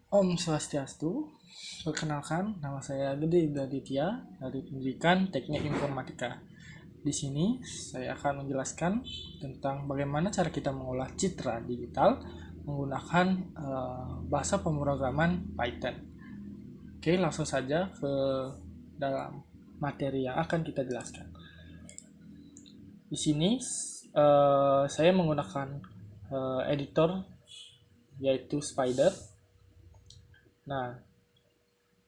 Om Swastiastu, perkenalkan nama saya Gede Aditya dari Pendidikan Teknik Informatika. Di sini saya akan menjelaskan tentang bagaimana cara kita mengolah citra digital menggunakan bahasa pemrograman Python. Oke, langsung saja ke dalam materi yang akan kita jelaskan. Di sini saya menggunakan editor yaitu Spider. Nah,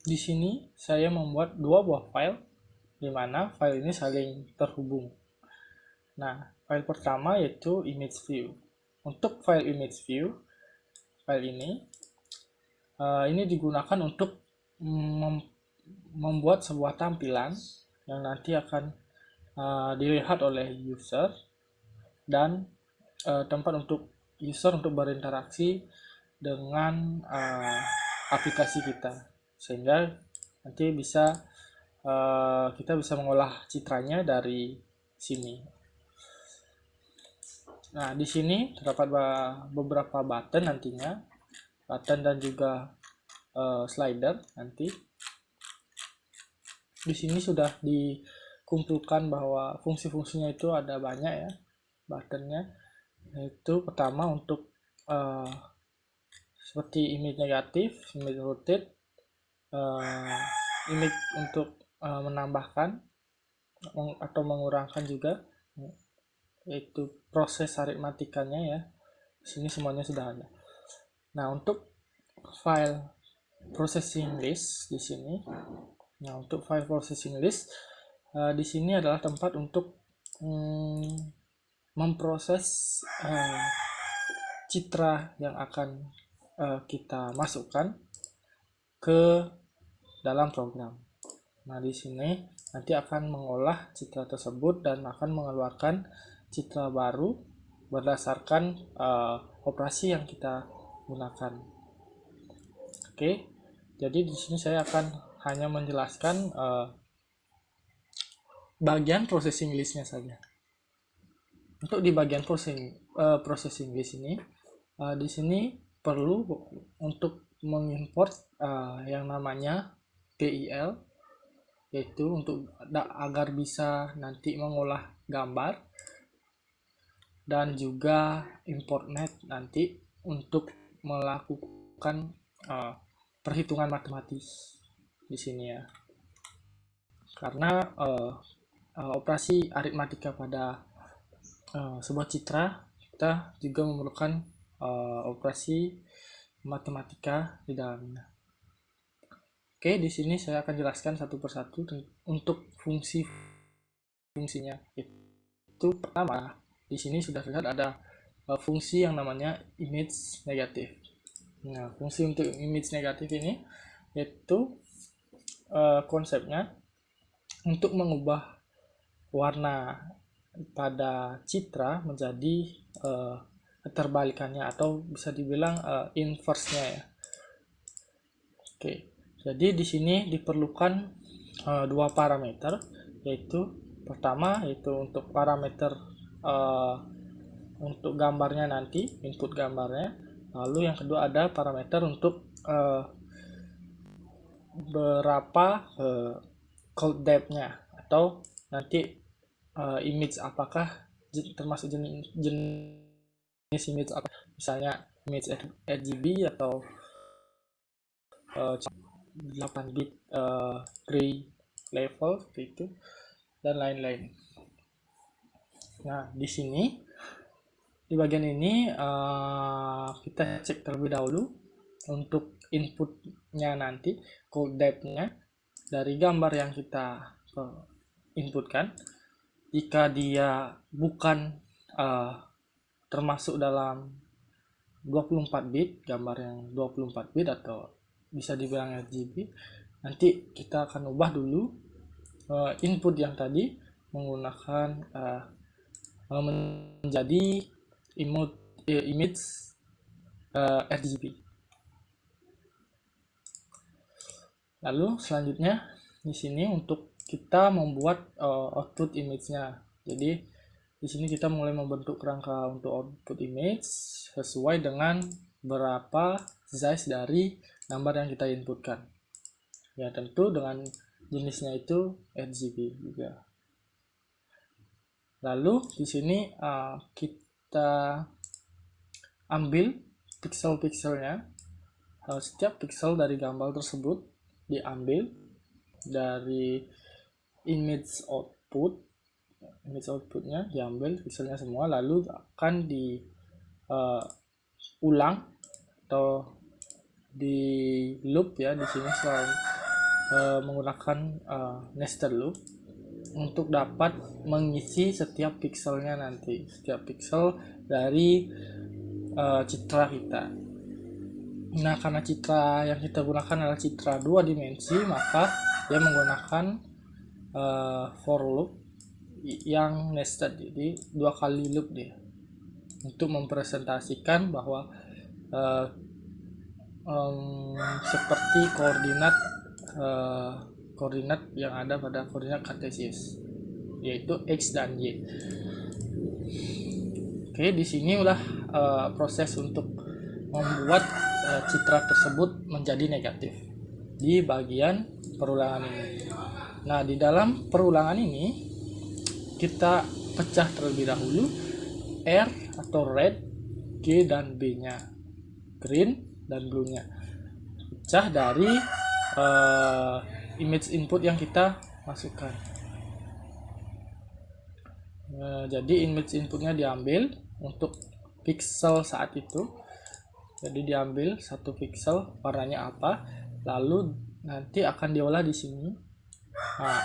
di sini saya membuat dua buah file di mana file ini saling terhubung. Nah, file pertama yaitu image view. Untuk file image view, file ini digunakan untuk membuat sebuah tampilan yang nanti akan dilihat oleh user dan tempat untuk user untuk berinteraksi dengan aplikasi kita, sehingga nanti kita bisa mengolah citranya dari sini. Nah, di sini terdapat beberapa button nantinya, button dan juga slider nanti. Di sini sudah dikumpulkan bahwa fungsi-fungsinya itu ada banyak ya, buttonnya. Yaitu pertama untuk seperti image negatif, image rotate, image untuk menambahkan atau mengurangkan juga, yaitu proses aritmatikanya ya. Sini semuanya sudah ada. Nah, untuk file processing list di sini. Nah, untuk file processing list di sini adalah tempat untuk memproses citra yang akan kita masukkan ke dalam program. Nah, di sini nanti akan mengolah citra tersebut dan akan mengeluarkan citra baru berdasarkan operasi yang kita gunakan. Oke, jadi di sini saya akan hanya menjelaskan bagian processing listnya saja. Untuk di bagian processing list ini, di sini perlu untuk mengimport yang namanya PIL, yaitu untuk agar bisa nanti mengolah gambar, dan juga import net nanti untuk melakukan perhitungan matematis di sini ya. Karena operasi aritmatika pada sebuah citra, kita juga memerlukan operasi matematika di dalamnya. Oke, di sini saya akan jelaskan satu persatu untuk fungsinya. Itu pertama, di sini sudah terlihat ada fungsi yang namanya image negatif. Nah, fungsi untuk image negatif ini yaitu konsepnya untuk mengubah warna pada citra menjadi keterbalikannya atau bisa dibilang inverse-nya ya. Oke, jadi di sini diperlukan dua parameter, yaitu pertama yaitu untuk parameter untuk gambarnya nanti, input gambarnya. Lalu yang kedua ada parameter untuk berapa code depth-nya atau nanti image apakah termasuk jenis image apa, misalnya image RGB atau 8 bit gray level seperti itu dan lain-lain. Nah, di sini di bagian ini kita cek terlebih dahulu untuk inputnya nanti, code depth-nya dari gambar yang kita inputkan. Jika dia bukan termasuk dalam 24 bit, gambar yang 24 bit atau bisa dibilang RGB, nanti kita akan ubah dulu input yang tadi menggunakan menjadi image RGB. Lalu selanjutnya di sini untuk kita membuat output image-nya. Jadi di sini kita mulai membentuk kerangka untuk output image sesuai dengan berapa size dari gambar yang kita inputkan. Ya, tentu dengan jenisnya itu RGB juga. Lalu di sini kita ambil pixel-pixelnya. Setiap pixel dari gambar tersebut diambil dari image outputnya diambil pixelnya semua, lalu akan diulang atau di loop ya. Di sini selalu menggunakan nested loop untuk dapat mengisi setiap pixelnya nanti, setiap pixel dari citra kita. Nah, karena citra yang kita gunakan adalah citra 2 dimensi, maka dia menggunakan for loop yang nested, jadi 2 kali loop dia, untuk mempresentasikan bahwa seperti koordinat yang ada pada koordinat kartesius, yaitu x dan y. Oke, di sini udah proses untuk membuat citra tersebut menjadi negatif di bagian perulangan ini. Nah, di dalam perulangan ini kita pecah terlebih dahulu R atau red, G dan B nya, green dan blue nya, pecah dari image input yang kita masukkan. Jadi image inputnya diambil untuk pixel saat itu, jadi diambil satu pixel warnanya apa, lalu nanti akan diolah di sini. Nah,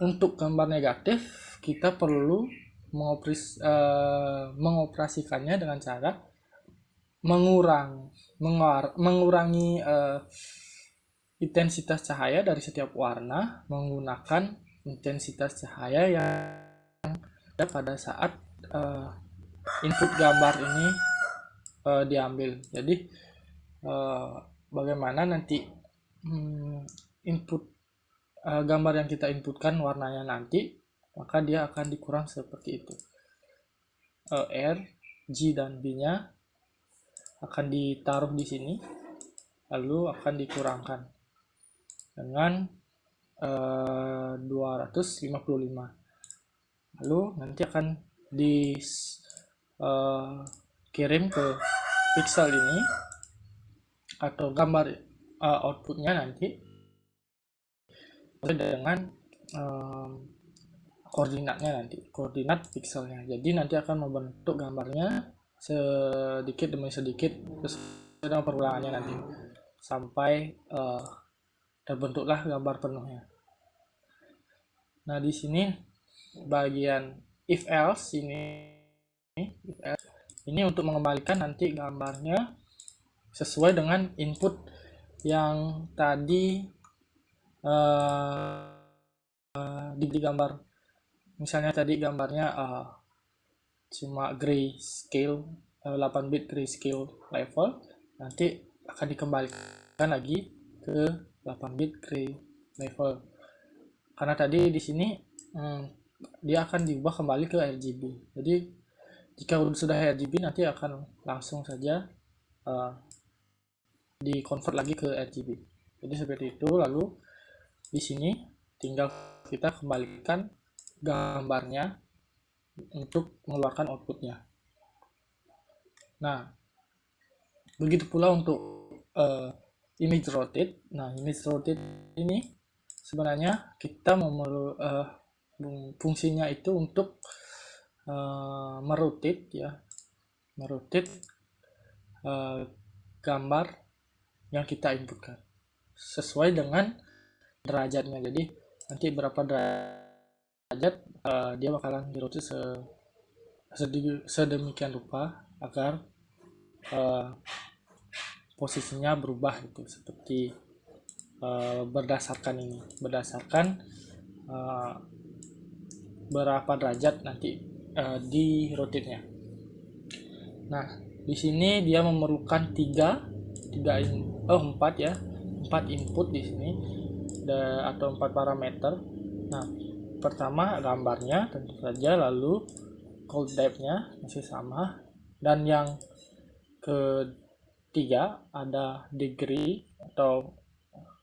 untuk gambar negatif kita perlu mengoperasikannya dengan cara mengurangi intensitas cahaya dari setiap warna menggunakan intensitas cahaya yang ada pada saat input gambar ini diambil. Jadi bagaimana nanti input gambar yang kita inputkan warnanya nanti, maka dia akan dikurang seperti itu. R, G dan B nya akan ditaruh di sini, lalu akan dikurangkan dengan 255. Lalu nanti akan dikirim ke pixel ini atau gambar outputnya nanti dengan koordinatnya nanti, koordinat pixelnya. Jadi nanti akan membentuk gambarnya sedikit demi sedikit sesuai dengan perulangannya nanti sampai terbentuklah gambar penuhnya. Nah, di sini bagian if else ini untuk mengembalikan nanti gambarnya sesuai dengan input yang tadi di gambar. Misalnya tadi gambarnya cuma grayscale 8 bit grayscale level, nanti akan dikembalikan lagi ke 8 bit gray level, karena tadi di sini dia akan diubah kembali ke RGB. Jadi jika sudah RGB nanti akan langsung saja di convert lagi ke RGB. Jadi seperti itu. Lalu di sini tinggal kita kembalikan gambarnya untuk mengeluarkan outputnya. Nah, begitu pula untuk image rotate. Nah, image rotate ini sebenarnya kita fungsinya itu untuk merotate gambar yang kita inputkan sesuai dengan derajatnya. Jadi nanti berapa derajat dia bakalan dirotate sedemikian rupa agar posisinya berubah gitu, seperti berdasarkan berapa derajat nanti di rotate-nya. Nah, di sini dia memerlukan 4 input di sini atau 4 parameter. Nah, pertama gambarnya tentu saja, lalu cold depth-nya masih sama, dan yang 3 ada degree atau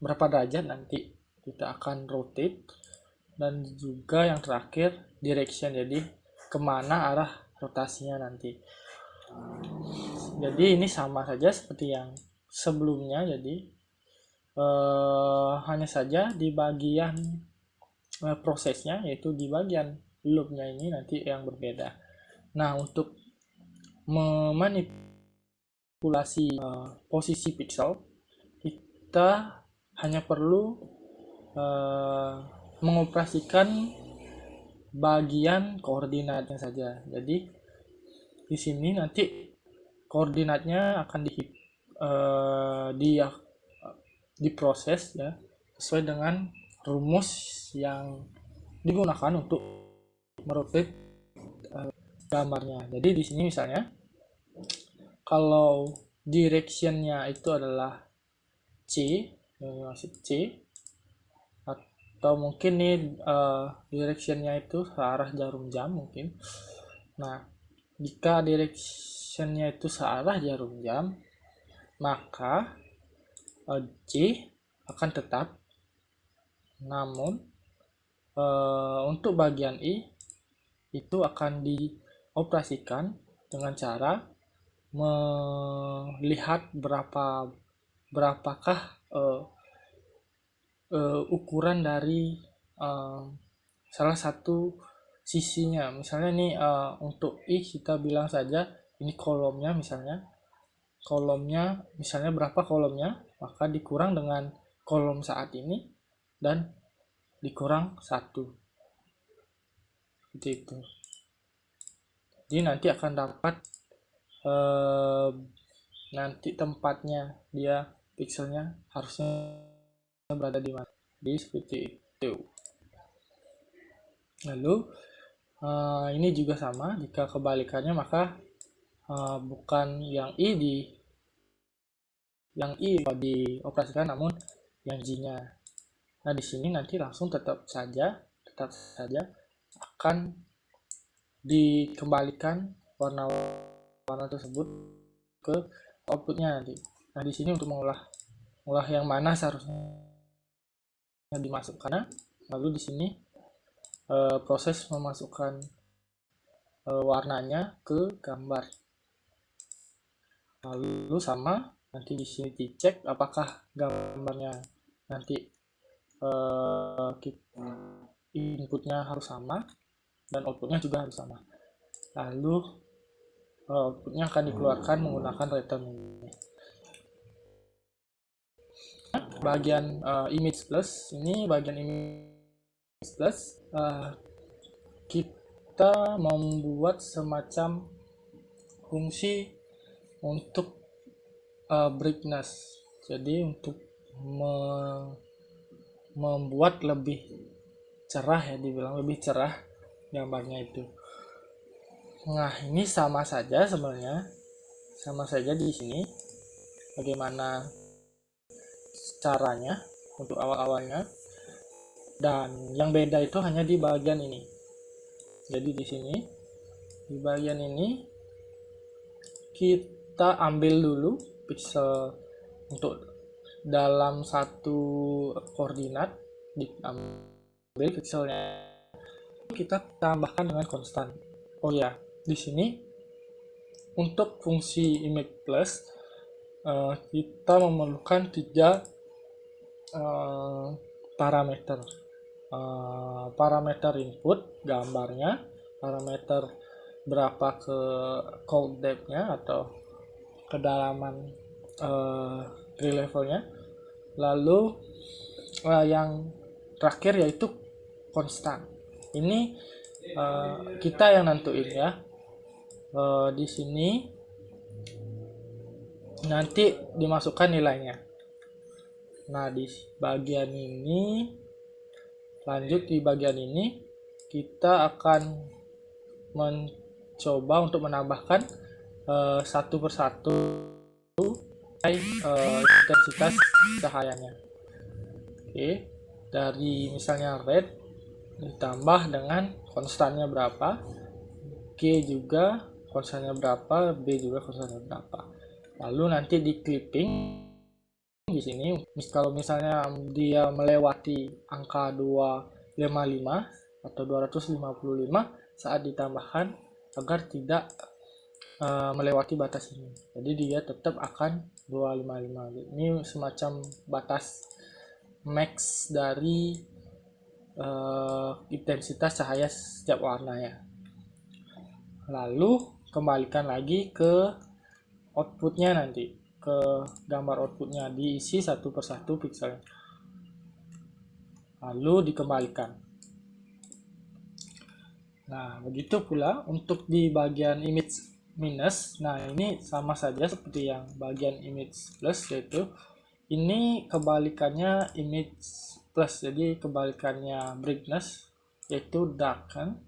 berapa derajat nanti kita akan rotate, dan juga yang terakhir direction, jadi kemana arah rotasinya nanti. Jadi ini sama saja seperti yang sebelumnya, jadi hanya saja di bagian prosesnya, yaitu di bagian loopnya ini nanti yang berbeda. Nah, untuk memanipulasi posisi pixel, kita hanya perlu mengoperasikan bagian koordinatnya saja. Jadi di sini nanti koordinatnya akan diproses ya sesuai dengan rumus yang digunakan untuk merotate gambarnya. Jadi di sini misalnya kalau directionnya itu adalah C, masih C, atau mungkin nih directionnya itu searah jarum jam mungkin. Nah, jika directionnya itu searah jarum jam, maka C akan tetap. Namun untuk bagian I itu akan dioperasikan dengan cara melihat berapakah ukuran dari salah satu sisinya. Misalnya ini untuk I kita bilang saja ini kolomnya, misalnya berapa kolomnya, maka dikurang dengan kolom saat ini dan dikurang 1 seperti itu. Jadi nanti akan dapat nanti tempatnya dia pixelnya harusnya berada di mana. Jadi seperti itu. Lalu ini juga sama, jika kebalikannya maka bukan yang I dioperasikan, namun yang J-nya. Nah, di sini nanti langsung tetap saja akan dikembalikan warna tersebut ke outputnya nanti. Nah, di sini untuk mengolah yang mana seharusnya dimasukkan. Lalu di sini proses memasukkan warnanya ke gambar. Lalu sama nanti di sini dicek apakah gambarnya nanti inputnya harus sama dan outputnya juga harus sama. Lalu outputnya akan dikeluarkan menggunakan return ini. Bagian image plus, ini bagian image plus kita membuat semacam fungsi untuk brightness, jadi untuk membuat lebih cerah ya, dibilang lebih cerah gambarnya itu. Nah, ini sama saja sebenarnya, sama saja di sini bagaimana caranya untuk awal-awalnya, dan yang beda itu hanya di bagian ini. Jadi di sini di bagian ini kita ambil dulu pixel untuk dalam satu koordinat, diambil pixelnya, kita tambahkan dengan konstan. Oh ya, di sini untuk fungsi image plus kita memerlukan 3 parameter. Parameter input gambarnya, parameter berapa ke cold depth-nya atau kedalaman levelnya, lalu yang terakhir yaitu konstan. Ini kita yang nentuin ya. Di sini nanti dimasukkan nilainya. Nah, di bagian ini, lanjut di bagian ini kita akan mencoba untuk menambahkan satu persatu intensitas cahayanya. Oke, dari misalnya red ditambah dengan konstannya berapa, G juga konstannya berapa, B juga konstannya berapa. Lalu nanti di clipping di sini, kalau misalnya dia melewati angka 255 atau 255 saat ditambahkan, agar tidak melewati batas ini. Jadi dia tetap akan 255. Ini semacam batas max dari intensitas cahaya setiap warna ya. Lalu kembalikan lagi ke outputnya, nanti ke gambar outputnya, diisi satu persatu pixelnya, lalu dikembalikan. Nah, begitu pula untuk di bagian image minus. Nah, ini sama saja seperti yang bagian image plus, yaitu ini kebalikannya image plus, jadi kebalikannya brightness, yaitu darken.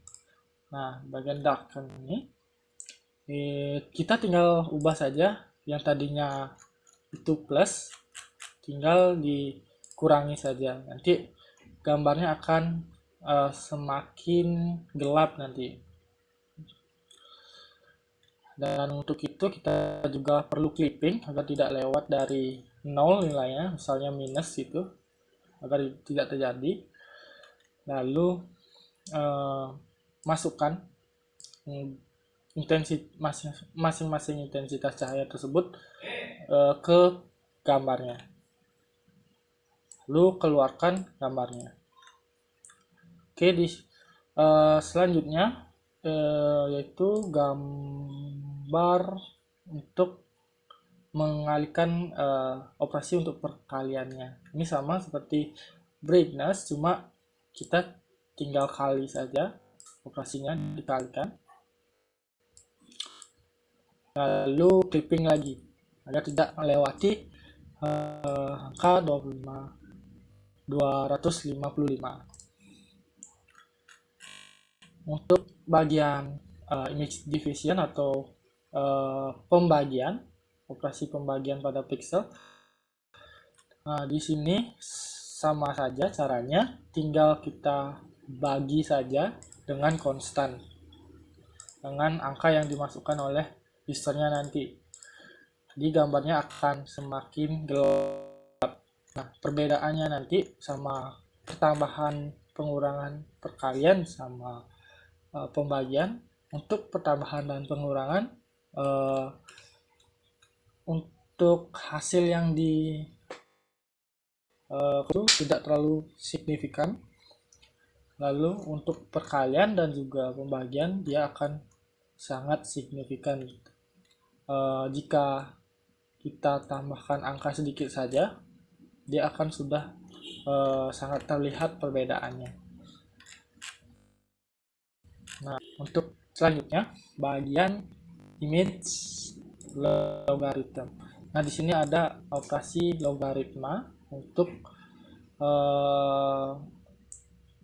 Nah, bagian darken ini kita tinggal ubah saja, yang tadinya itu plus tinggal dikurangi saja, nanti gambarnya akan semakin gelap nanti. Dan untuk itu kita juga perlu clipping agar tidak lewat dari 0 nilainya, misalnya minus itu, agar tidak terjadi. Lalu masukkan masing-masing intensitas cahaya tersebut ke gambarnya, lalu keluarkan gambarnya. Oke, di selanjutnya yaitu gambar untuk mengalihkan operasi untuk perkaliannya. Ini sama seperti brightness, cuma kita tinggal kali saja, operasinya dikalikan. Lalu clipping lagi agar tidak melewati angka 255. Untuk bagian image division atau pembagian, operasi pembagian pada pixel, di sini sama saja caranya, tinggal kita bagi saja dengan konstan, dengan angka yang dimasukkan oleh usernya nanti. Jadi gambarnya akan semakin gelap. Nah, perbedaannya nanti sama pertambahan, pengurangan, perkalian sama pembagian. Untuk pertambahan dan pengurangan, untuk hasil yang itu tidak terlalu signifikan. Lalu untuk perkalian dan juga pembagian, dia akan sangat signifikan. Jika kita tambahkan angka sedikit saja, dia akan sudah sangat terlihat perbedaannya. Nah, untuk selanjutnya bagian image logarithm. Nah, di sini ada operasi logaritma untuk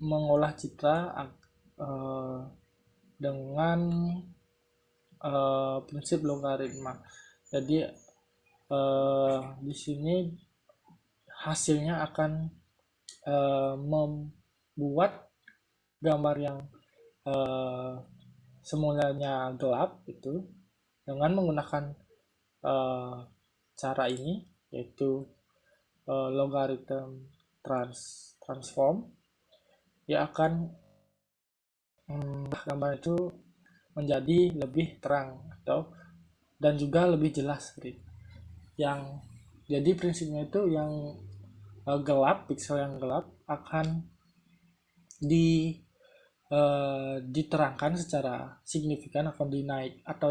mengolah citra dengan prinsip logaritma. Jadi di sini hasilnya akan membuat gambar yang semulanya gelap itu dengan menggunakan cara ini, yaitu logarithm transform. Dia akan gambar itu menjadi lebih terang dan juga lebih jelas. Jadi prinsipnya itu yang gelap, pixel yang gelap akan diterangkan secara signifikan, akan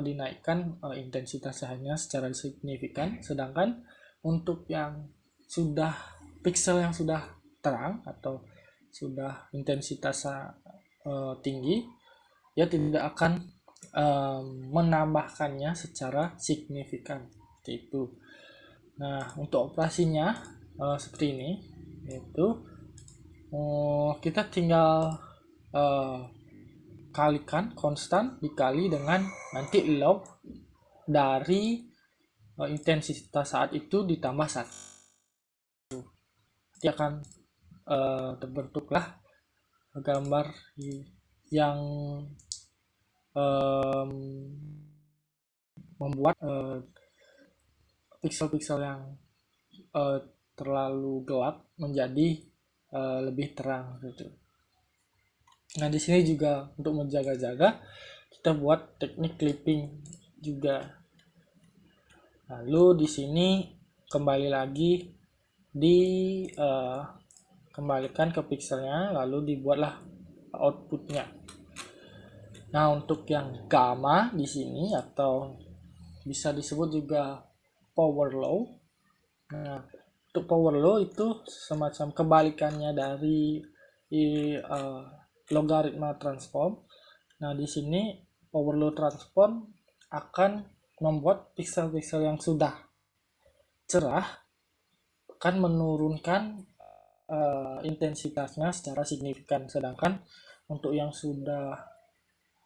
dinaikkan intensitas cahayanya secara signifikan. Sedangkan untuk yang sudah pixel yang sudah terang atau sudah intensitasnya tinggi, ya tidak akan menambahkannya secara signifikan, seperti itu. Nah, untuk operasinya seperti ini, yaitu kita tinggal kalikan konstan dikali dengan nanti log dari intensitas saat itu ditambah 1. Nanti akan terbentuklah gambar yang membuat pixel-pixel yang terlalu gelap menjadi lebih terang gitu. Nah, di sini juga untuk menjaga-jaga kita buat teknik clipping juga. Lalu di sini kembali lagi kembalikan ke pixelnya, lalu dibuatlah outputnya. Nah, untuk yang gamma di sini atau bisa disebut juga power law. Nah, untuk power law itu semacam kebalikannya dari logaritma transform. Nah, di sini power law transform akan membuat pixel-pixel yang sudah cerah akan menurunkan intensitasnya secara signifikan, sedangkan untuk yang sudah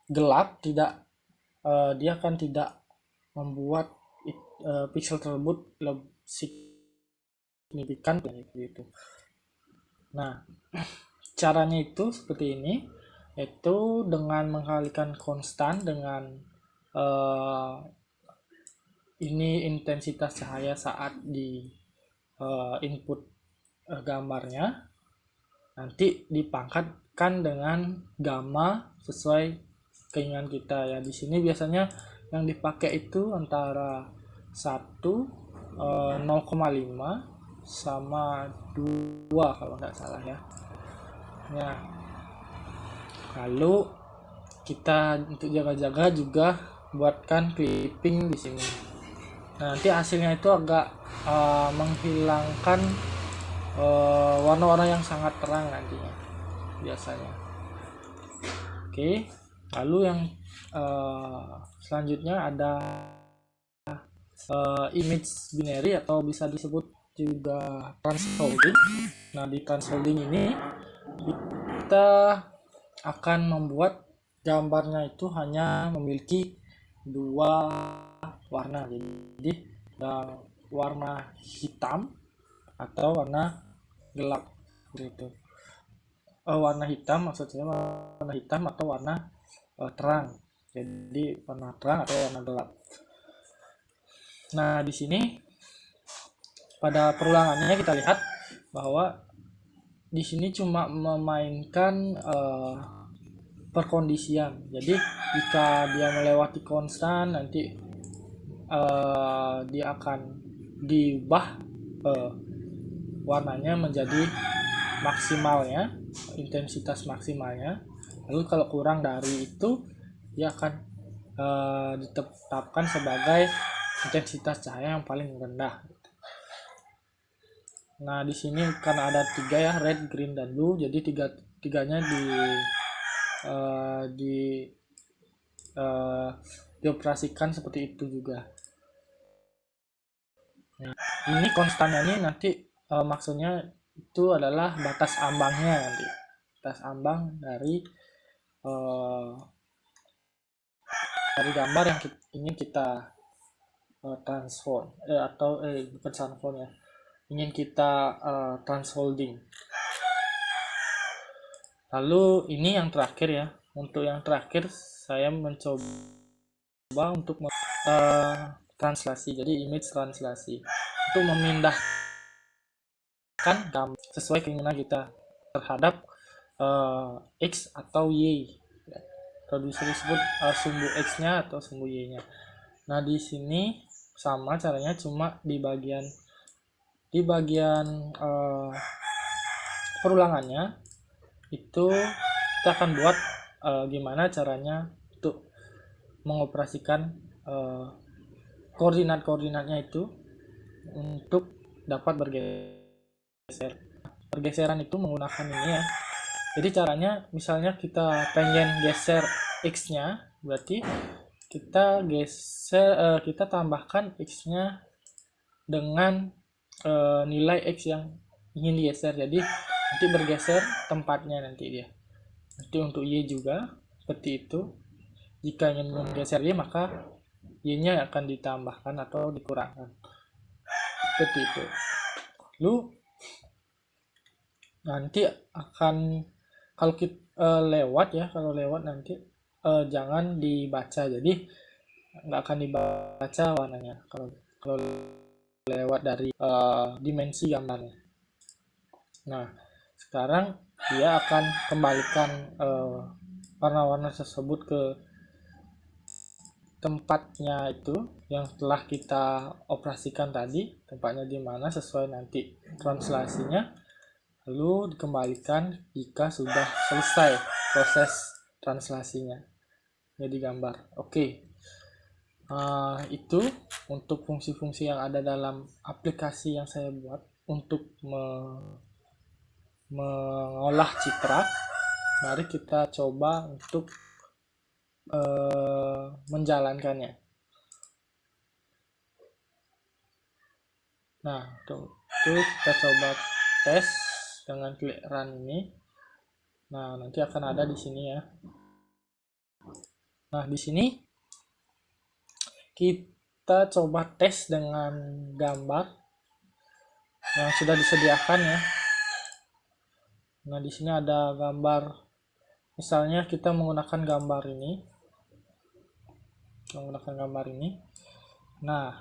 gelap dia akan tidak membuat pixel tersebut lebih signifikan gitu. Nah, caranya itu seperti ini, yaitu dengan mengkalikan konstan dengan ini intensitas cahaya saat di input gambarnya, nanti dipangkatkan dengan gamma sesuai keinginan kita ya. Di sini biasanya yang dipakai itu antara 0,5 sama 2 kalau nggak salah ya. Nah, lalu kita untuk jaga-jaga juga buatkan clipping di sini. Nah, nanti hasilnya itu agak menghilangkan warna-warna yang sangat terang nantinya biasanya. Oke, lalu yang selanjutnya ada image binary atau bisa disebut juga transfolding. Nah, di transfolding ini kita akan membuat gambarnya itu hanya memiliki dua warna, jadi warna hitam atau warna gelap gitu. Warna hitam maksudnya warna hitam atau warna terang, jadi warna terang atau warna gelap. Nah, di sini pada perulangannya kita lihat bahwa di sini cuma memainkan perkondisian. Jadi jika dia melewati konstan, nanti dia akan diubah warnanya menjadi maksimalnya, intensitas maksimalnya. Lalu kalau kurang dari itu, dia akan ditetapkan sebagai intensitas cahaya yang paling rendah. Nah, di sini karena ada 3 ya, red, green, dan blue, jadi tiganya dioperasikan seperti itu juga. Nah, ini konstannya ini nanti maksudnya itu adalah batas ambangnya nanti, batas ambang dari gambar yang ingin kita transform atau bukan transform ya, ingin kita transfolding. Lalu ini yang terakhir ya. Untuk yang terakhir saya mencoba untuk translasi, jadi image translasi, untuk memindahkan gambar sesuai keinginan kita terhadap X atau Y. Atau bisa disebut sumbu X-nya atau sumbu Y-nya. Nah, di sini sama caranya, cuma di bagian perulangannya itu kita akan buat gimana caranya untuk mengoperasikan koordinat-koordinatnya itu untuk dapat bergeser. Pergeseran itu menggunakan ini ya. Jadi caranya misalnya kita pengen geser X-nya, berarti kita kita tambahkan X-nya dengan nilai X yang ingin digeser. Jadi nanti bergeser tempatnya nanti dia. Nanti untuk Y juga seperti itu. Jika ingin menggeser Y, maka Y-nya akan ditambahkan atau dikurangkan. Seperti itu. Lalu nanti akan kalau kita kalau lewat nanti jangan dibaca, jadi nggak akan dibaca warnanya kalau lewat dari dimensi gambarnya. Nah, sekarang dia akan kembalikan warna-warna tersebut ke tempatnya itu yang telah kita operasikan tadi, tempatnya di mana sesuai nanti translasinya, lalu dikembalikan jika sudah selesai proses translasinya jadi gambar. Oke. Itu untuk fungsi-fungsi yang ada dalam aplikasi yang saya buat untuk mengolah citra. Mari kita coba untuk menjalankannya. Nah, itu kita coba tes dengan klik run ini. Nah, nanti akan ada di sini ya. Nah, di sini kita coba tes dengan gambar yang sudah disediakan ya. Nah, di sini ada gambar, misalnya kita menggunakan gambar ini. Nah,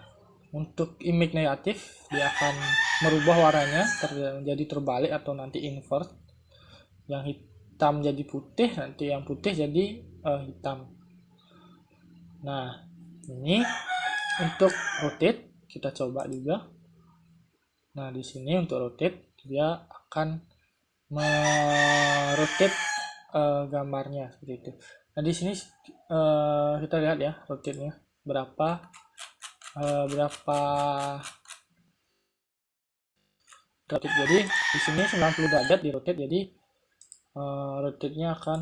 untuk image negatif dia akan merubah warnanya menjadi terbalik atau nanti invert. Yang hitam jadi putih, nanti yang putih jadi hitam. Nah, ini untuk rotate kita coba juga. Nah, di sini untuk rotate dia akan merotate gambarnya seperti itu. Nah, di sini kita lihat ya rotate-nya berapa derajat. Jadi di sini 90 derajat di rotate, jadi rotate-nya akan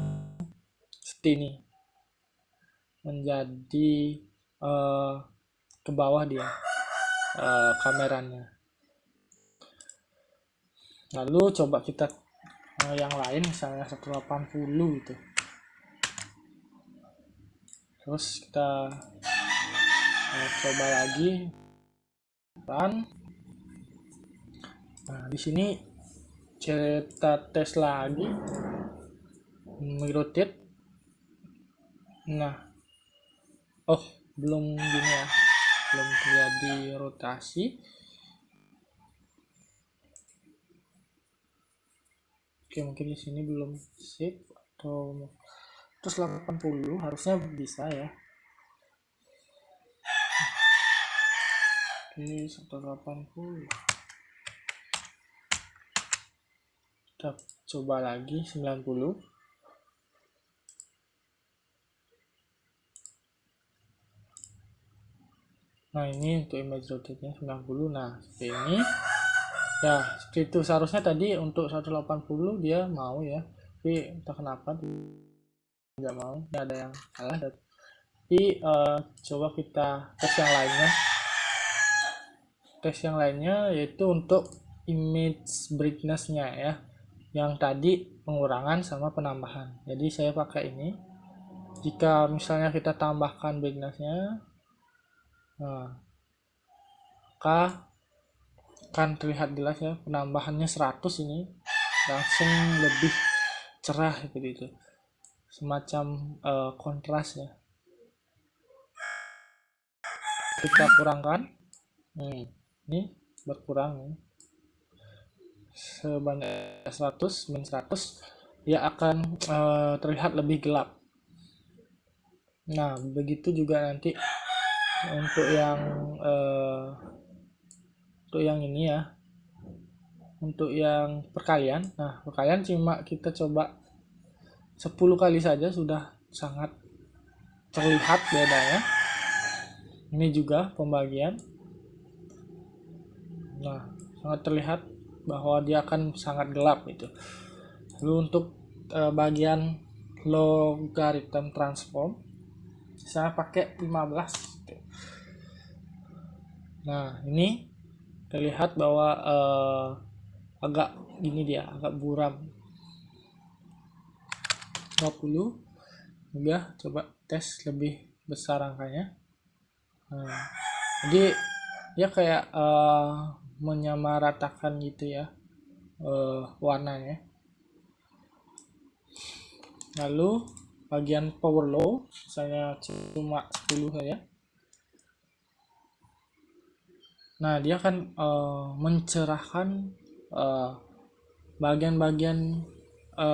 seperti ini, menjadi ke bawah dia kameranya. Lalu coba kita yang lain, misalnya 180 gitu. Terus kita coba lagi run. Nah, di sini kita tes lagi rotate. Nah, belum gini ya, belum terjadi rotasi. Oke, mungkin di sini belum save atau terus 80 harusnya bisa ya. Oke, 180. Kita coba lagi 90. Nah, ini untuk image rotate-nya 90. Nah, seperti ini. Ya, seperti itu. Seharusnya tadi untuk 180 dia mau ya. Tapi entah kenapa tidak mau. Ini ada yang salah. Tapi coba kita tes yang lainnya. Tes yang lainnya yaitu untuk image brightness-nya ya. Yang tadi pengurangan sama penambahan. Jadi saya pakai ini. Jika misalnya kita tambahkan brightness-nya, nah, maka akan terlihat jelas ya, penambahannya 100 ini langsung lebih cerah seperti itu, semacam kontras ya. Kita kurangkan, ini berkurang sebanyak 100 min 100, dia akan terlihat lebih gelap. Nah, begitu juga nanti untuk yang ini ya, untuk yang perkalian. Nah, perkalian cuma kita coba 10 kali saja sudah sangat terlihat bedanya. Ini juga pembagian. Nah, sangat terlihat bahwa dia akan sangat gelap itu. Lalu untuk bagian logarithm transform saya pakai 15. Nah, ini terlihat bahwa agak gini dia, agak buram. 20. Udah, coba tes lebih besar angkanya. Nah, jadi dia kayak menyamaratakan gitu ya warnanya. Lalu bagian power low misalnya cuma 10 saja. Nah, dia akan mencerahkan bagian-bagian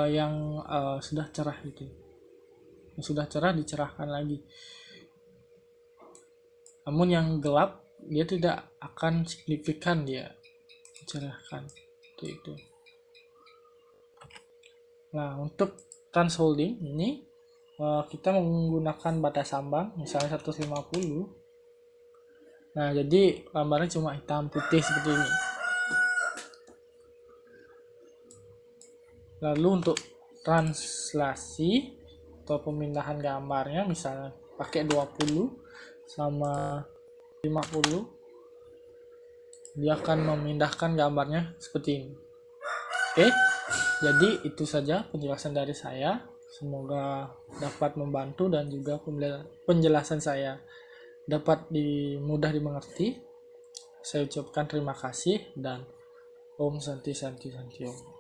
yang sudah cerah itu. Yang sudah cerah dicerahkan lagi. Namun yang gelap dia tidak akan signifikan dia mencerahkan itu. Nah, untuk transfolding ini kita menggunakan batas ambang misalnya 150. Nah, jadi gambarnya cuma hitam putih seperti ini. Lalu untuk translasi atau pemindahan gambarnya misalnya pakai 20 sama 50, dia akan memindahkan gambarnya seperti ini. Oke, jadi itu saja penjelasan dari saya. Semoga dapat membantu dan juga penjelasan saya dapat mudah dimengerti. Saya ucapkan terima kasih dan Om Santi Santi Santi Om.